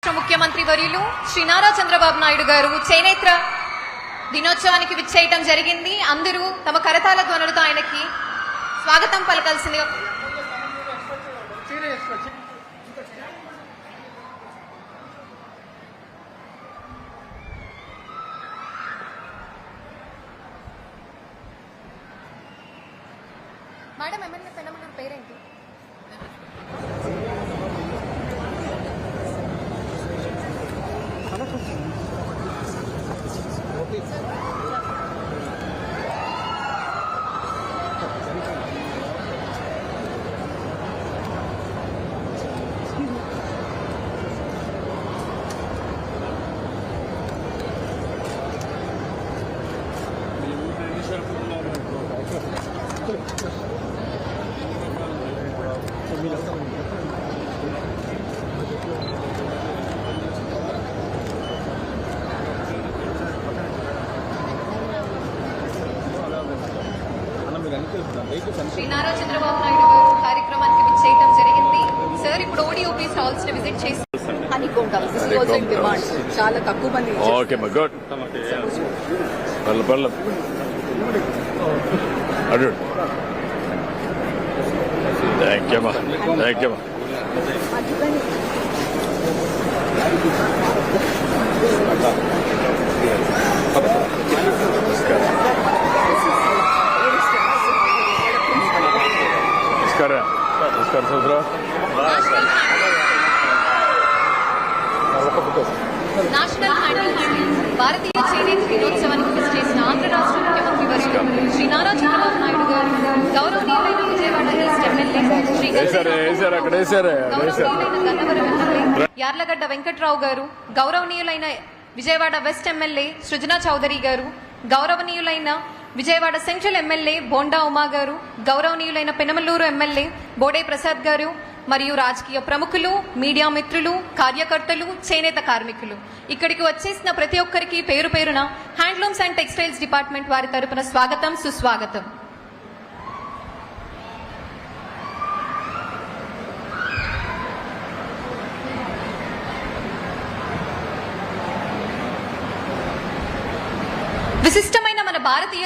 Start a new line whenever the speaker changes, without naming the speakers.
ముఖ్యమంత్రి వర్యులు శ్రీ నారా చంద్రబాబు నాయుడు గారు చేనేత దినోత్సవానికి విచ్చేయటం జరిగింది. అందరూ తమ కరతాళ ధ్వనులతో ఆయనకి స్వాగతం పలకాల్సిందిగా. మేడం ఎమ్మెల్యే పెనమలూరు పేరేంటి? శ్రీ నారా చంద్రబాబు నాయుడు గారు కార్యక్రమానికి విచ్చేయటం జరిగింది. సార్ ఇప్పుడు ఓడిఓపీ స్టాల్స్ ని విజిట్ చేసి
చాలా తక్కువ మంది.
ఓకే మా గుడ్ పర్లేదు పర్లేదు అడు థ్యాంక్ యూ మా థ్యాంక్ యూ మా నమస్కారం నమస్కారం సోదరా.
నేషనల్ హ్యాండ్లూమ్స్ భారతీయ చేనేత దినోత్సవానికి విజిట్ చేసిన ఆంధ్ర రాష్ట్ర ముఖ్యమంత్రి వర్యులు శ్రీ నారా చంద్రబాబు నాయుడు గారు, గౌరవనీయులైన విజయవాడ ఈస్ట్ ఎమ్మెల్యే శ్రీ గౌరవనీయులైన గన్నవరం ఎమ్మెల్యే యార్లగడ్డ వెంకట్రావు గారు, గౌరవనీయులైన విజయవాడ వెస్ట్ ఎమ్మెల్యే సృజనా చౌదరి గారు, గౌరవనీయులైన విజయవాడ సెంట్రల్ ఎమ్మెల్యే బోండా ఉమా గారు, గౌరవనీయులైన పెనమలూరు ఎమ్మెల్యే బోడే ప్రసాద్ గారు మరియు రాజకీయ ప్రముఖులు, మీడియా మిత్రులు, కార్యకర్తలు, చేనేత కార్మికులు, ఇక్కడికి వచ్చేసిన ప్రతి ఒక్కరికి పేరు పేరున హ్యాండ్లూమ్స్ అండ్ టెక్స్టైల్స్ డిపార్ట్మెంట్ వారి తరపున స్వాగతం, సుస్వాగతం. విశిష్టమైన మన భారతీయ